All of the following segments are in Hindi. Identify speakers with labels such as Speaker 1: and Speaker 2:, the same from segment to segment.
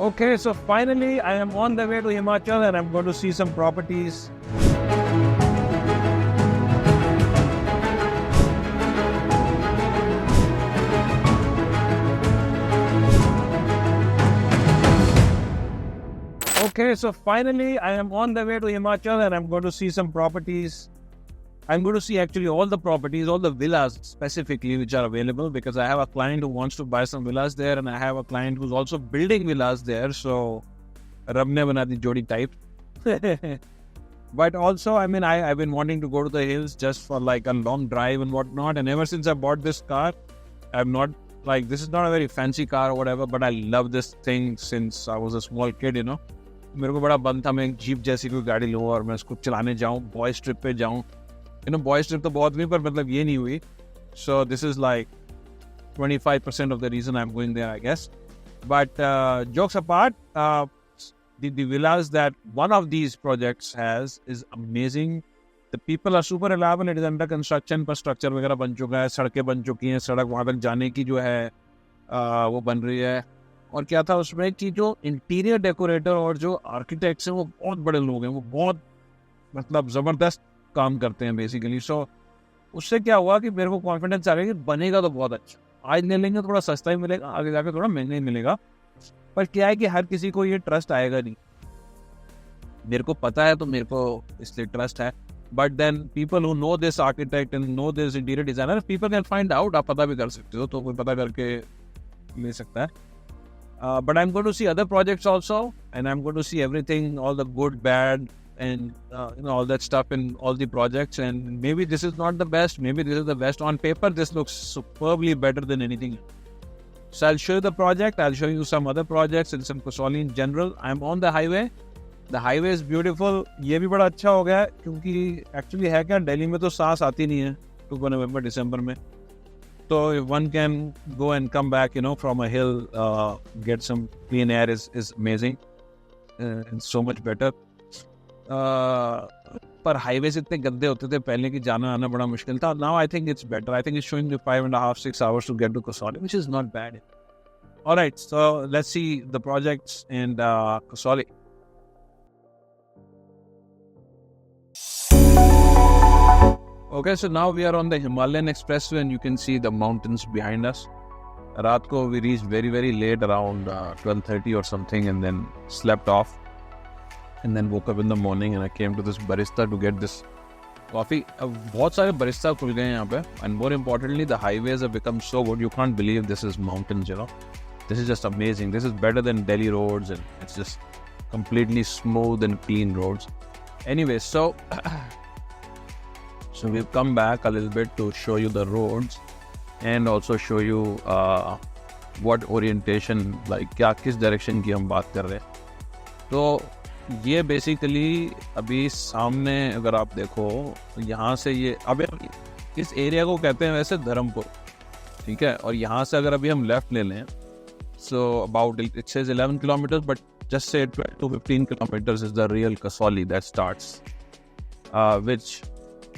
Speaker 1: Okay, so finally I am on the way to Himachal and I'm going to see some properties. Okay, so finally I am on the way to Himachal and I'm going to see some properties. I'm going to see actually all the properties, all the villas specifically which are available, because I have a client who wants to buy some villas there and I have a client who's also building villas there. So, Rab ne bana di jodi type. But also, I mean, I've been wanting to go to the hills just for like a long drive and whatnot. And ever since I bought this car, I'm not like, this is not a very fancy car or whatever, but I love this thing since I was a small kid, you know. मेरे को बड़ा बन था मैं एक जीप जैसी कोई गाड़ी लूँ और मैं उसको चलाने जाऊँ, बॉयज ट्रिप पे जाऊँ. बॉयज ट्रिप तो बहुत हुई पर मतलब ये नहीं हुई. So this is like 25% of the reason I'm going there, I guess. But jokes apart, the villas that one of these projects has is amazing. The people are super reliable. It is under construction, पर structure वगैरह बन चुका है, सड़कें बन चुकी हैं, सड़क वहाँ तक जाने की जो है वो बन रही है. और क्या था उसमें कि जो इंटीरियर डेकोरेटर और जो आर्किटेक्ट्स हैं वो बहुत बड़े लोग हैं, वो बहुत मतलब ज़बरदस्त काम करते हैं बेसिकली. सो उससे क्या हुआ कि मेरे को कॉन्फिडेंस आ गया कि बनेगा तो बहुत अच्छा. आज ले लेंगे थोड़ा सस्ता ही मिलेगा, आगे जाकर थोड़ा महंगा ही मिलेगा. पर क्या है कि हर किसी को ये ट्रस्ट आएगा नहीं. मेरे को पता है तो मेरे को इसलिए ट्रस्ट है. But then people who know this architect and know this interior designer, people can find out. आप पता भी कर सकते हो, तो कोई पता करके ले सकता है. But I'm going to see other projects also, and I'm going to see everything, all the good, bad, and all that stuff in all the projects. And maybe this is not the best, maybe this is the best. On paper, this looks superbly better than anything. So I'll show you the project. I'll show you some other projects and some Kasauli in general. I'm on the highway. The highway is beautiful. ये भी बड़ा अच्छा हो गया है क्योंकि actually है क्या, दिल्ली में तो सांस आती नहीं है अक्टूबर नवंबर दिसंबर में. So if one can go and come back, from a hill, get some clean air is amazing and so much better. पर highways इतने गंदे होते थे पहले कि जाना आना बड़ा मुश्किल था. Now I think it's better. I think it's showing me 5.5-6 hours to get to Kasauli, which is not bad. All right, so let's see the projects and Kasauli. Okay, so now we are on the Himalayan Expressway and you can see the mountains behind us. Raat ko we reached very, very late, around 12:30 or something, and then slept off. And then woke up in the morning and I came to this barista to get this coffee. बहुत सारे barista खुल गए हैं यहाँ पे. And more importantly, the highways have become so good. You can't believe this is mountains, This is just amazing. This is better than Delhi roads, and it's just completely smooth and clean roads. Anyway, so we've come back a little bit to show you the roads and also show you what orientation, like क्या किस direction की हम बात कर रहे हैं. तो ये basically अभी सामने अगर आप देखो यहाँ से ये अब इस एरिया को कहते हैं वैसे धर्मपुर, ठीक है. और यहाँ से अगर अभी हम लेफ्ट ले लें, so about it says 11 kilometers, but just say 12 to 15 kilometers is the real Kasauli that starts, which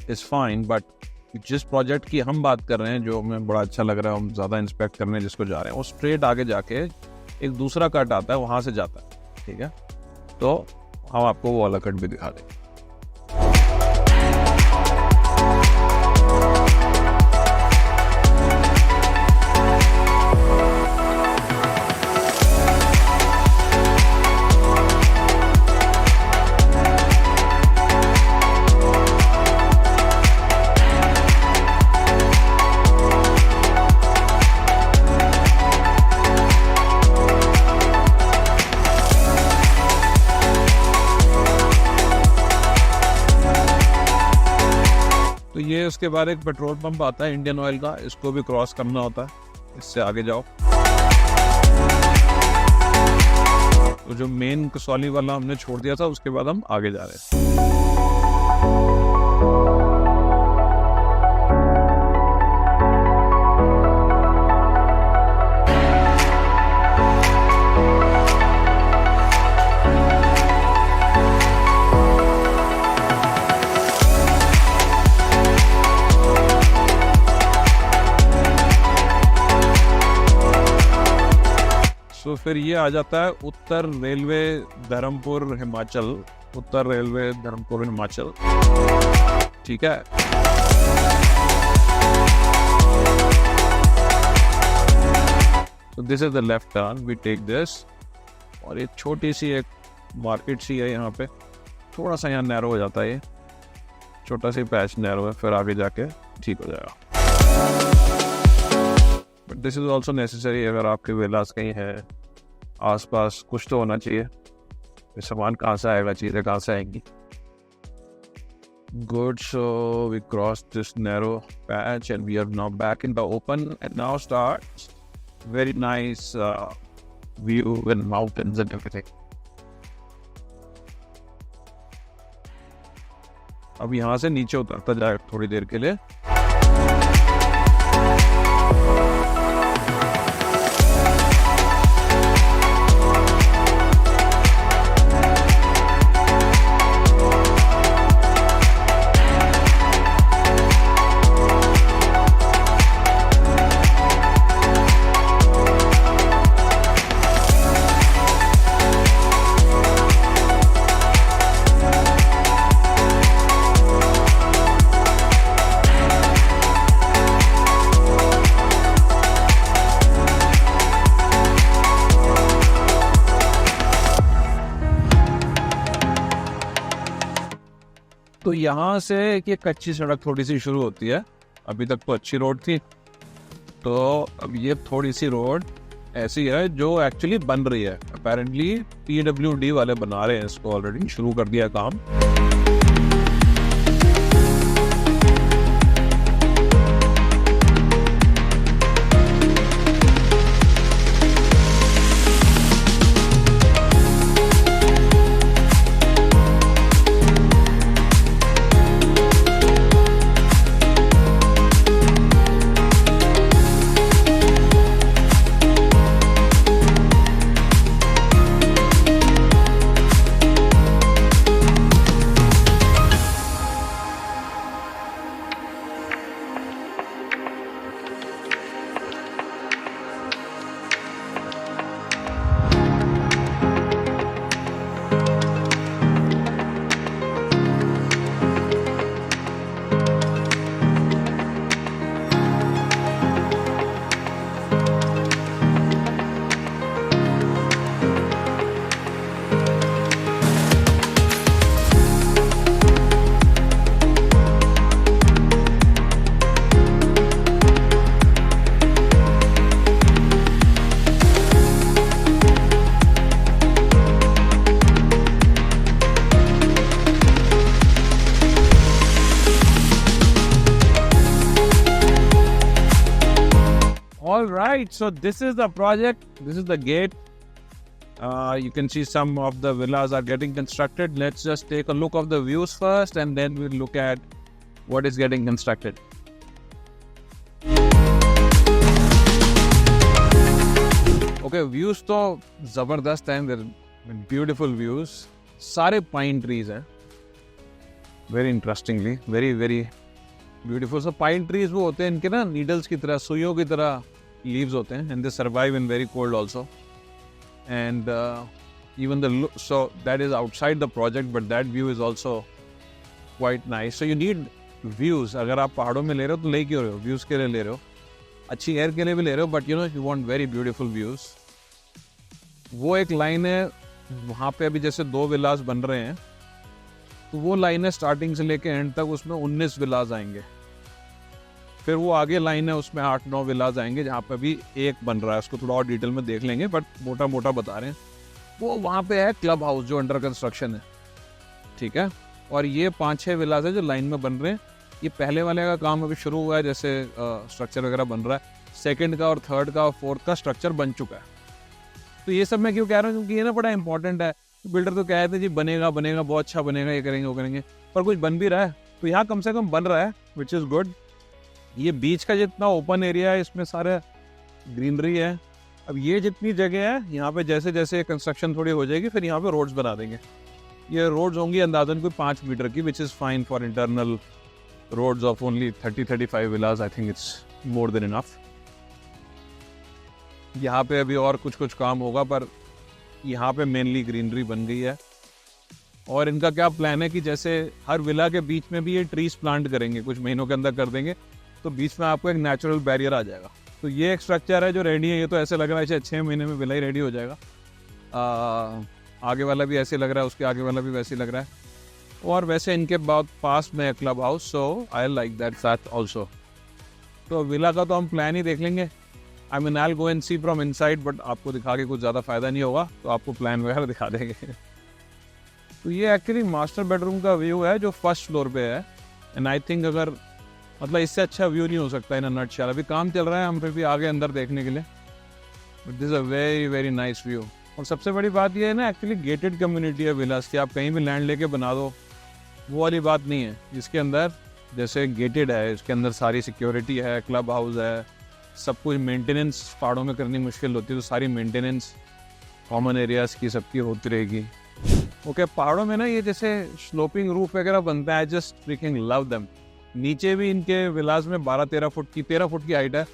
Speaker 1: is fine. But जिस प्रोजेक्ट की हम बात कर रहे हैं, जो हमें बड़ा अच्छा लग रहा है, हम ज़्यादा इंस्पेक्ट करने जिसको जा रहे हैं, वो स्ट्रेट आगे जाके एक दूसरा कट आता है, वहाँ से जाता है, ठीक है. तो हम आपको वो वाला कट भी दिखा देंगे. ये उसके बाद एक पेट्रोल पंप आता है इंडियन ऑयल का, इसको भी क्रॉस करना होता है, इससे आगे जाओ. तो जो मेन कसौली वाला हमने छोड़ दिया था, उसके बाद हम आगे जा रहे हैं. फिर ये आ जाता है उत्तर रेलवे धर्मपुर हिमाचल, उत्तर रेलवे धर्मपुर हिमाचल, ठीक है। So this is the left turn, we take this, और एक छोटी सी एक मार्केट सी है यहाँ पे, थोड़ा सा यहाँ नैरो हो जाता है, ये छोटा सी पैच नैरो है, फिर आगे जाके ठीक हो जाएगा। But this is also necessary, अगर आपके विलास कहीं है आसपास, कुछ तो होना चाहिए। सामान कहाँ से आएगा, चीज़ें कहाँ से आएंगी। Good, so we crossed this narrow patch and we are now back in the open, and now starts very nice view and mountains and everything. अब यहाँ से नीचे उतरता जाएगा थोड़ी देर के लिए। तो यहाँ से ये कच्ची सड़क थोड़ी सी शुरू होती है, अभी तक तो अच्छी रोड थी, तो अब ये थोड़ी सी रोड ऐसी है जो एक्चुअली बन रही है। अपेरेंटली PWD वाले बना रहे हैं इसको, ऑलरेडी शुरू कर दिया काम। All right, so this is the project. This is the gate. You can see some of the villas are getting constructed. Let's just take a look of the views first, and then we'll look at what is getting constructed. Okay, views तो जबरदस्त हैं. They're beautiful views. सारे pine trees हैं. Very interestingly, very beautiful. So pine trees वो होते हैं इनके ना needles की तरह, सुइयों की तरह leaves होते हैं, and they survive in very cold also. And even so that is outside the project, but that view is also quite nice. So you need views. अगर आप पहाड़ों में ले रहे हो तो ले क्यों रहे हो? Views के लिए ले रहे हो, अच्छी एयर के लिए भी ले रहे हो, but you want very beautiful views. वो एक लाइन है वहाँ पे, अभी जैसे 2 विलास बन रहे हैं, तो वो लाइन है स्टार्टिंग से लेके एंड तक, उसमें 19 विलास आएंगे। फिर वो आगे लाइन है, उसमें 8-9 विलास आएंगे, जहाँ पे अभी एक बन रहा है, उसको थोड़ा और डिटेल में देख लेंगे, बट मोटा मोटा बता रहे हैं। वो वहाँ पे है क्लब हाउस जो अंडर कंस्ट्रक्शन है, ठीक है। और ये 5-6 विलास है जो लाइन में बन रहे हैं। ये पहले वाले का काम अभी शुरू हुआ है, जैसे स्ट्रक्चर वगैरह बन रहा है। सेकेंड का और थर्ड का और फोर्थ का स्ट्रक्चर बन चुका है। तो ये सब मैं क्यों कह रहा हूँ, क्योंकि ये ना बड़ा इंपॉर्टेंट है। बिल्डर तो कह रहे थे जी बनेगा बहुत अच्छा बनेगा, ये करेंगे वो करेंगे, पर कुछ बन भी रहा है। तो यहाँ कम से कम बन रहा है, विच इज़ गुड। ये बीच का जितना ओपन एरिया है, इसमें सारे ग्रीनरी है। अब ये जितनी जगह है यहाँ पे, जैसे जैसे कंस्ट्रक्शन थोड़ी हो जाएगी, फिर यहाँ पे रोड्स बना देंगे। ये रोड्स होंगी अंदाजन कोई 5 मीटर की, which is fine for internal roads of only 30-35 villas. I think it's more than enough. यहाँ पे अभी और कुछ काम होगा, पर यहाँ पे मेनली ग्रीनरी बन गई है। और इनका क्या प्लान है कि जैसे हर विला के बीच में भी ये ट्रीज प्लांट करेंगे, कुछ महीनों के अंदर कर देंगे, तो बीच में आपको एक नेचुरल बैरियर आ जाएगा। तो ये एक स्ट्रक्चर है जो रेडी है। ये तो ऐसे लग रहा है 6 महीने में विला ही रेडी हो जाएगा। आगे वाला भी ऐसे लग रहा है, उसके आगे वाला भी वैसे लग रहा है। और वैसे इनके बहुत पास में club house, so I like that that also. तो विला का तो हम प्लान ही देख लेंगे। I mean I will go and see from inside, but आपको दिखा के कुछ ज़्यादा फ़ायदा नहीं होगा, तो आपको प्लान वगैरह दिखा देंगे। तो ये एक्चुअली मास्टर बेडरूम का व्यू है जो फर्स्ट फ्लोर पे है। एंड आई थिंक अगर मतलब इससे अच्छा व्यू नहीं हो सकता इन अ नटशेल। अभी काम चल रहा है, हम फिर भी आगे अंदर देखने के लिए, but this a very very nice view. और सबसे बड़ी बात ये है ना, एक्चुअली गेटेड कम्युनिटी है विलास की। आप कहीं भी लैंड लेके बना दो, वो वाली बात नहीं है। इसके अंदर जैसे गेटेड है, इसके अंदर सारी सिक्योरिटी है, क्लब हाउस है, सब कुछ। मेंटेनेंस पहाड़ों में करनी मुश्किल होती है, तो सारी मेंटेनेंस कॉमन एरियाज़ की सबकी होती रहेगी। ओके, पहाड़ों में ना ये जैसे स्लोपिंग रूफ वगैरह बनता है, जस्ट फ्रीकिंग लव देम। नीचे भी इनके विलास में 13 फुट की हाइट है।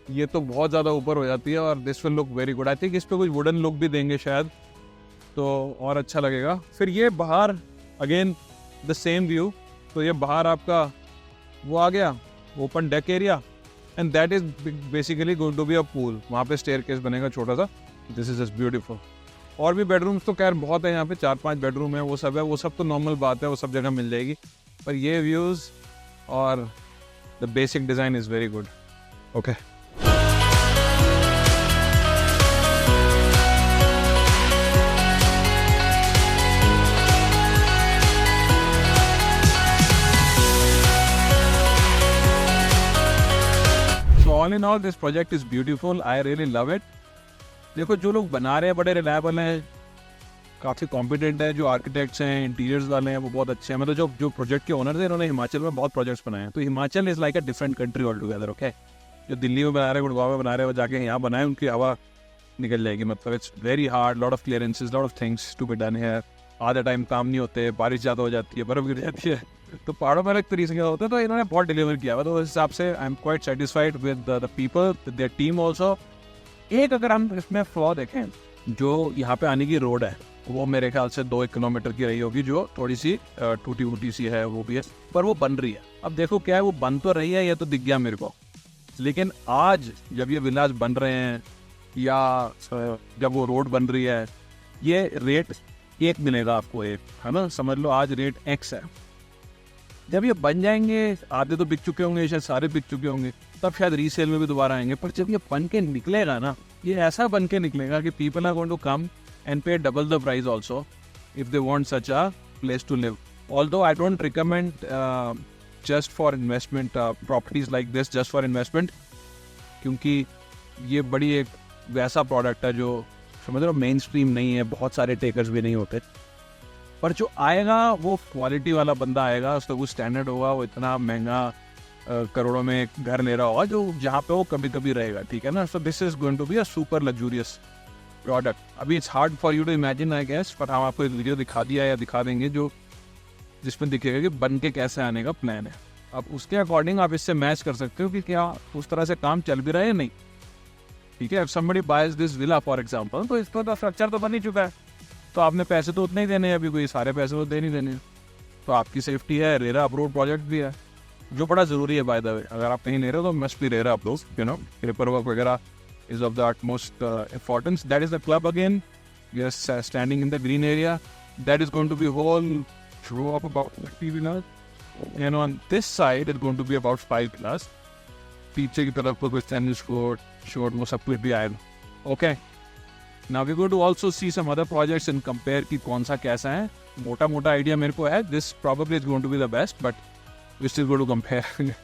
Speaker 1: ये तो बहुत ज़्यादा ऊपर हो जाती है, और this will look very good. I think इस पर कुछ वुडन लुक भी देंगे शायद, तो और अच्छा लगेगा। फिर ये बाहर अगेन द सेम व्यू। तो ये बाहर आपका वो आ गया open deck area, and that is basically going to be a pool. वहाँ पे स्टेयरकेस बनेगा छोटा सा। This is just beautiful. और भी बेडरूम्स तो खैर बहुत है यहाँ पे, 4-5 बेडरूम है, वो सब है। वो सब तो नॉर्मल बात है, वो सब जगह मिल जाएगी। पर ये व्यूज़ और the basic design is very good. Okay, all in all this project is beautiful. I really love it. देखो, जो लोग बना रहे हैं बड़े रिलायबल हैं, काफ़ी कॉम्पिटेंट है। जो आर्किटेक्ट्स हैं, इंटीरियर्स वाले हैं, वो बहुत अच्छे हैं। मतलब जो प्रोजेक्ट के ओनर्स हैं, इन्होंने हिमाचल में बहुत प्रोजेक्ट्स बनाए हैं। तो Himachal is like a different country all together. Okay, जो दिल्ली में बना रहे हैं, गुड़गांव में बना रहे हैं, वो जाके यहाँ बनाए, उनकी हवा निकल जाएगी। मतलब it's very hard, lot of clearances, lot of things to be done here. आधा टाइम काम नहीं होते, बारिश ज़्यादा हो जाती है, बर्फ़ गिर जाती है, तो पहाड़ों में अलग तरीके से होता है। तो इन्होंने बहुत डिलीवर किया हुआ, तो उस हिसाब से I am quite satisfied with the people, their team also. एक अगर हम इसमें फ्लॉ देखें, जो यहाँ पे आने की रोड है, वो मेरे ख्याल से 2-1 किलोमीटर की रही होगी, जो थोड़ी सी टूटी फूटी सी है, वो भी है, पर वो बन रही है। अब देखो क्या है, वो बन तो रही है, ये तो दिख गया मेरे को। लेकिन आज जब ये विलास बन रहे हैं, या जब वो रोड बन रही है, ये रेट 1 मिलेगा आपको, एक है ना, समझ लो आज रेट X है। जब ये बन जाएंगे, आधे तो बिक चुके होंगे, शायद सारे बिक चुके होंगे, तब शायद रीसेल में भी दोबारा आएंगे। पर जब ये बन के निकलेगा ना, ये ऐसा बन के निकलेगा कि people are going to come and pay double the price also if they want such a place to live. Although I don't recommend just for investment properties like this, just for investment, क्योंकि ये बड़ी एक वैसा प्रोडक्ट है जो समझ लो मेन स्ट्रीम नहीं है, बहुत सारे टेकर्स भी नहीं होते। पर जो आएगा वो क्वालिटी वाला बंदा आएगा, उसका कुछ स्टैंडर्ड होगा, वो इतना महंगा करोड़ों में एक घर ले रहा होगा, जो जहाँ पे वो कभी कभी रहेगा, ठीक है ना। So this is going to be a super luxurious product. अभी it's hard for you to imagine I guess, पर हम आपको एक वीडियो दिखा दिया या दिखा देंगे जो जिसमें दिखेगा कि बन के कैसे आने का प्लान है। अब उसके अकॉर्डिंग आप इससे मैच कर सकते हो कि क्या उस तरह से काम चल भी रहा है या नहीं, ठीक है। If somebody boys this villa for example, तो इसका तो स्ट्रक्चर तो बन ही चुका है, तो आपने पैसे तो उतने ही देने हैं, अभी कोई सारे पैसे तो दे नहीं देने। तो आपकी सेफ्टी है, रेरा अप्रूव्ड प्रोजेक्ट भी है, जो बड़ा ज़रूरी है बाय द वे। अगर आप कहीं ले रहे हो तो मस्ट भी RERA approved, you know, paper work वगैरह is of the utmost importance. That is the club again. Yes, standing in the green area. That is going to be whole row of about 50 villas. And on this side, it's going to be about 5 villas. पीछे की तरफ पर कुछ tennis court, short, वो सब कुछ भी आएगा. Okay. Now we're going to also see some other projects and compare कि कौन सा कैसा है. मोटा मोटा idea मेरे को है. This probably is going to be the best, but we're still going to compare.